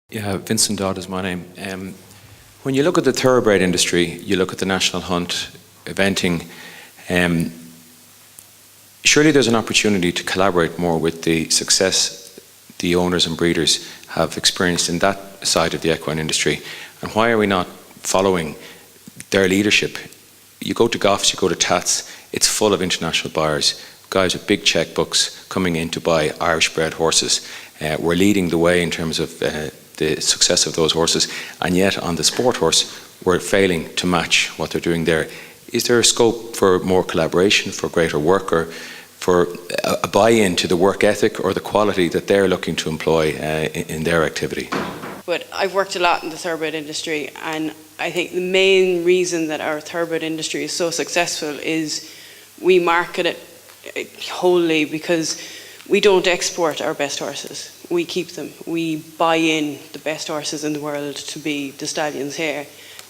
Yeah, Vincent Dodd is my name. When you look at the thoroughbred industry, you look at the national hunt, eventing, surely there's an opportunity to collaborate more with the success the owners and breeders have experienced in that side of the equine industry. And why are we not following their leadership? You go to Goffs, you go to Tats, it's full of international buyers, guys with big checkbooks coming in to buy Irish bred horses. We're leading the way in terms of the success of those horses, and yet on the sport horse we're failing to match what they're doing there. Is there a scope for more collaboration, for greater work, or for a buy-in to the work ethic or the quality that they're looking to employ in their activity? But I've worked a lot in the thoroughbred industry, and I think the main reason that our thoroughbred industry is so successful is we market it wholly because we don't export our best horses. We keep them. We buy in the best horses in the world to be the stallions here.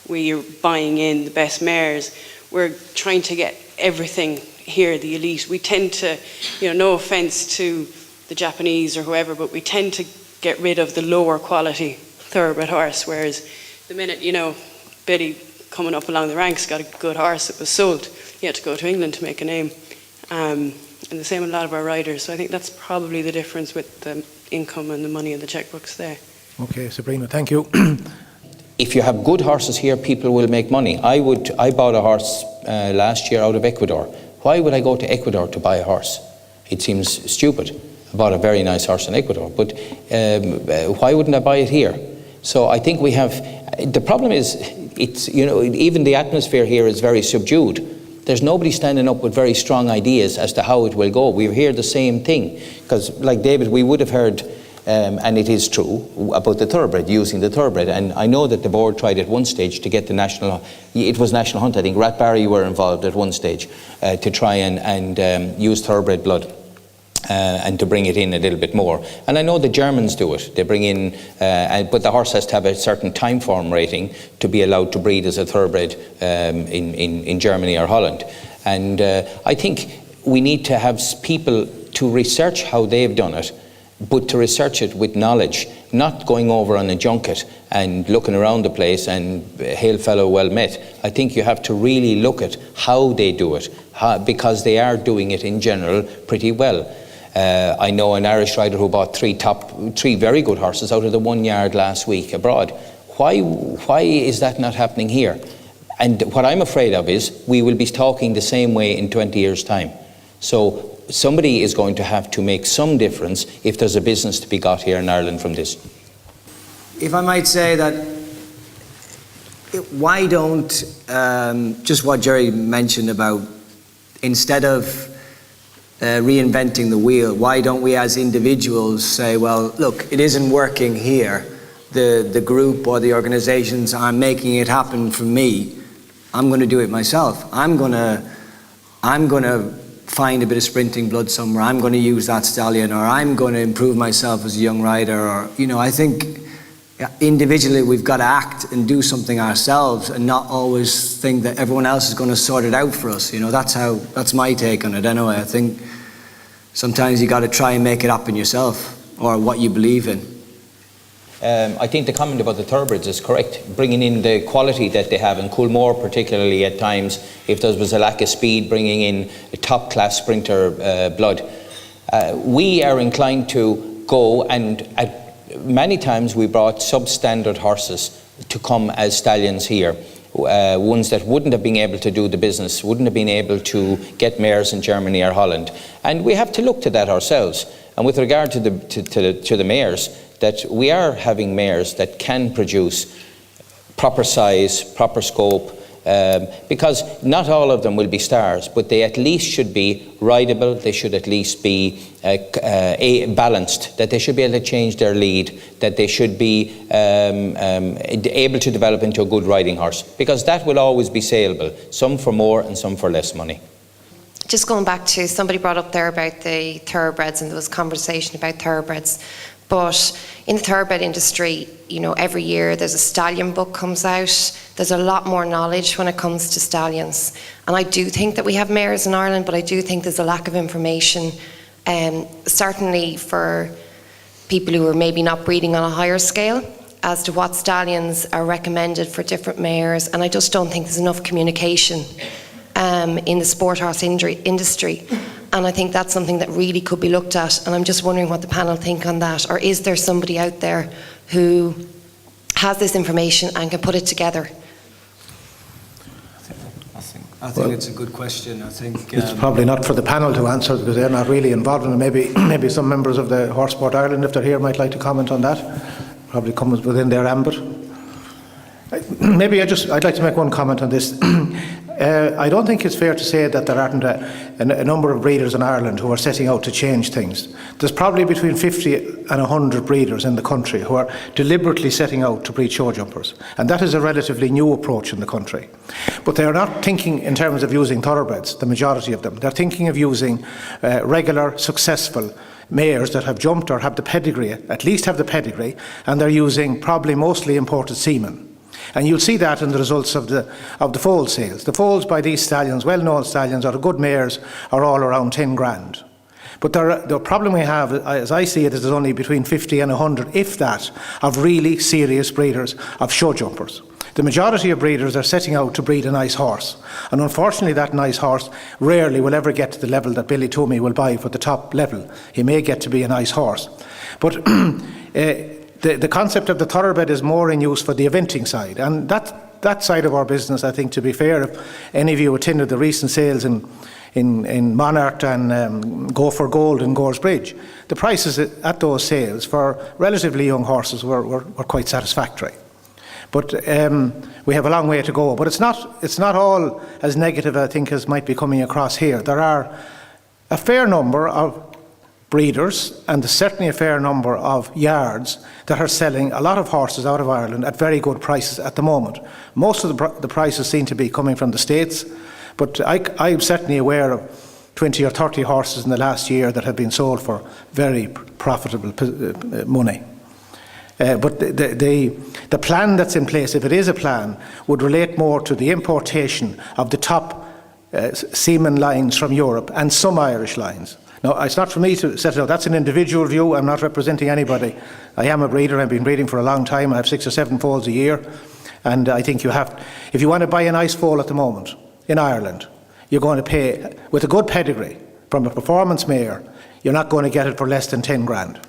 We are buying in the best mares. We're trying to get everything here, the elite. We tend to, no offense to the Japanese or whoever, but we tend to get rid of the lower quality thoroughbred horse, whereas the minute, Billy coming up along the ranks got a good horse that was sold, he had to go to England to make a name. And the same with a lot of our riders. So I think that's probably the difference with the income and the money in the checkbooks there. Okay, Sabrina, thank you. If you have good horses here, people will make money. I bought a horse last year out of Ecuador. Why would I go to Ecuador to buy a horse? It seems stupid. I bought a very nice horse in Ecuador, but why wouldn't I buy it here? So I think we have, the problem is, even the atmosphere here is very subdued. There's nobody standing up with very strong ideas as to how it will go. We hear the same thing. Because, like David, we would have heard, and it is true, about the thoroughbred, using the thoroughbred. And I know that the board tried at one stage to get the national, it was National Hunt, I think, Rathbarry were involved at one stage to try and use thoroughbred blood. And to bring it in a little bit more. And I know the Germans do it. They bring in, but the horse has to have a certain time form rating to be allowed to breed as a thoroughbred in Germany or Holland. And I think we need to have people to research how they've done it, but to research it with knowledge, not going over on a junket and looking around the place and hail fellow, well met. I think you have to really look at how they do it, because they are doing it in general pretty well. I know an Irish rider who bought three very good horses out of the 1 yard last week abroad. Why is that not happening here? And what I'm afraid of is we will be talking the same way in 20 years' time. So somebody is going to have to make some difference if there's a business to be got here in Ireland from this. If I might say that, why don't, just what Jerry mentioned about, instead of reinventing the wheel, why don't we as individuals say, well, look, it isn't working here. The group or the organizations are making it happen for me. I'm going to do it myself. I'm going to find a bit of sprinting blood somewhere. I'm going to use that stallion, or I'm going to improve myself as a young rider. Or, I think individually we've got to act and do something ourselves and not always think that everyone else is going to sort it out for us. That's my take on it anyway. I think sometimes you got to try and make it happen yourself, or what you believe in. I think the comment about the thoroughbreds is correct. Bringing in the quality that they have, and Coolmore particularly at times, if there was a lack of speed, bringing in a top class sprinter blood. We are inclined to go, and many times we brought substandard horses to come as stallions here. Ones that wouldn't have been able to do the business, wouldn't have been able to get mares in Germany or Holland. And we have to look to that ourselves. And with regard to the mares, that we are having mares that can produce proper size, proper scope, because not all of them will be stars, but they at least should be rideable, they should at least be balanced, that they should be able to change their lead, that they should be able to develop into a good riding horse, because that will always be saleable, some for more and some for less money. Just going back to, somebody brought up there about the thoroughbreds, and there was conversation about thoroughbreds. But in the thoroughbred industry, every year there's a stallion book comes out. There's a lot more knowledge when it comes to stallions. And I do think that we have mares in Ireland, but I do think there's a lack of information, certainly for people who are maybe not breeding on a higher scale. as to what stallions are recommended for different mares, and I just don't think there's enough communication in the sport horse industry. And I think that's something that really could be looked at, and I'm just wondering what the panel think on that. Or is there somebody out there who has this information and can put it together? I think it's a good question. I think It's probably not for the panel to answer because they're not really involved in it. Maybe some members of the Horse Sport Ireland, if they're here, might like to comment on that. Probably comes within their ambit. Maybe I'd like to make one comment on this. I don't think it's fair to say that there aren't a number of breeders in Ireland who are setting out to change things. There's probably between 50 and 100 breeders in the country who are deliberately setting out to breed show jumpers. And that is a relatively new approach in the country. But they are not thinking in terms of using thoroughbreds, the majority of them. They're thinking of using regular, successful mares that have jumped or have the pedigree, at least have the pedigree, and they're using probably mostly imported semen. And you'll see that in the results of the foal sales. The foals by these stallions, well-known stallions, or the good mares, are all around 10 grand. But the problem we have, as I see it, is there's only between 50 and 100, if that, of really serious breeders of show jumpers. The majority of breeders are setting out to breed a nice horse. And unfortunately, that nice horse rarely will ever get to the level that Billy Toomey will buy for the top level. He may get to be a nice horse. But the concept of the thoroughbred is more in use for the eventing side. And that side of our business, I think, to be fair, if any of you attended the recent sales in Monarch and Go for Gold in Gore's Bridge, the prices at those sales for relatively young horses were quite satisfactory. But we have a long way to go. But it's not all as negative, I think, as might be coming across here. There are a fair number of breeders, and there's certainly a fair number of yards that are selling a lot of horses out of Ireland at very good prices at the moment. Most of the prices seem to be coming from the States, but I'm certainly aware of 20 or 30 horses in the last year that have been sold for very profitable money. But the plan that's in place, if it is a plan, would relate more to the importation of the top semen lines from Europe and some Irish lines. Now, it's not for me to set it out. That's an individual view. I'm not representing anybody. I am a breeder. I've been breeding for a long time. I have 6 or 7 foals a year. And I think if you want to buy a nice foal at the moment in Ireland, you're going to pay, with a good pedigree from a performance mare, you're not going to get it for less than 10 grand.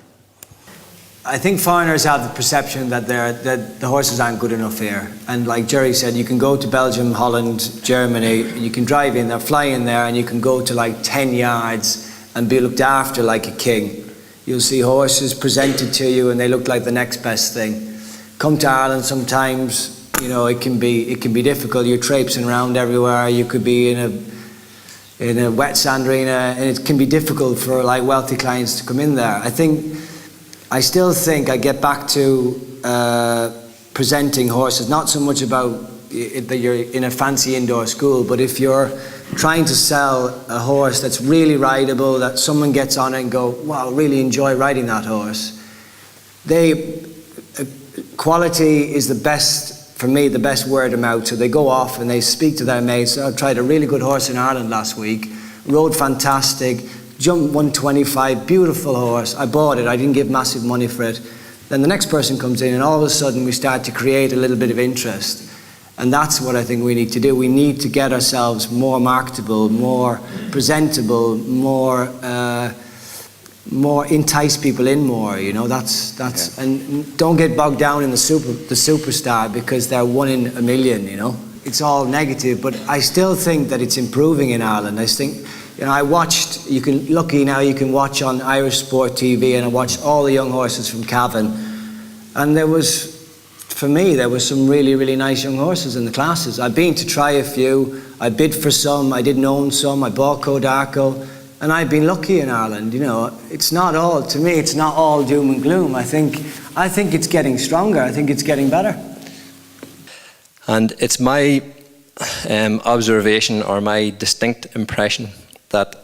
I think foreigners have the perception that the horses aren't good enough here. And like Jerry said, you can go to Belgium, Holland, Germany, and you can drive in there, fly in there, and you can go to like 10 yards and be looked after like a king. You'll see horses presented to you and they look like the next best thing. Come to Ireland sometimes, it can be difficult. You're traipsing around everywhere. You could be in a wet sand arena, and it can be difficult for like wealthy clients to come in there. I still think I get back to presenting horses, not so much about that you're in a fancy indoor school, but if you're trying to sell a horse that's really rideable, that someone gets on it and go, wow, really enjoy riding that horse. Quality is the best, for me, the best word of mouth. So they go off and they speak to their mates. I tried a really good horse in Ireland last week, rode fantastic, jumped 125, beautiful horse. I bought it, I didn't give massive money for it. Then the next person comes in and all of a sudden we start to create a little bit of interest. And that's what I think we need to do. We need to get ourselves more marketable, more presentable, more entice people in more. That's and don't get bogged down in the superstar because they're 1 in a million. It's all negative, but I still think that it's improving in Ireland. I think I watched. You can watch on Irish Sport TV, and I watched all the young horses from Cavan, and there was some really, really nice young horses in the classes. I've been to try a few, I bid for some, I didn't own some, I bought Kodarko, and I've been lucky in Ireland. It's not all, to me, it's not all doom and gloom. I think it's getting stronger, I think it's getting better. And it's my observation or my distinct impression that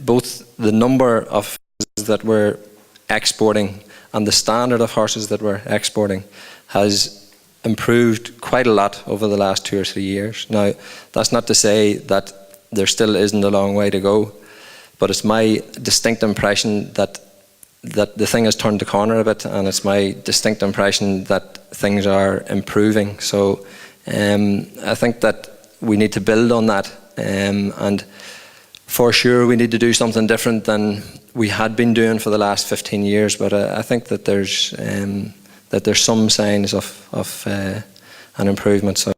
both the number of horses that we're exporting and the standard of horses that we're exporting has improved quite a lot over the last 2 or 3 years. Now, that's not to say that there still isn't a long way to go, but it's my distinct impression that that the thing has turned the corner a bit, and it's my distinct impression that things are improving. So I think that we need to build on that, and for sure we need to do something different than we had been doing for the last 15 years. But I think that there's some signs of an improvement. So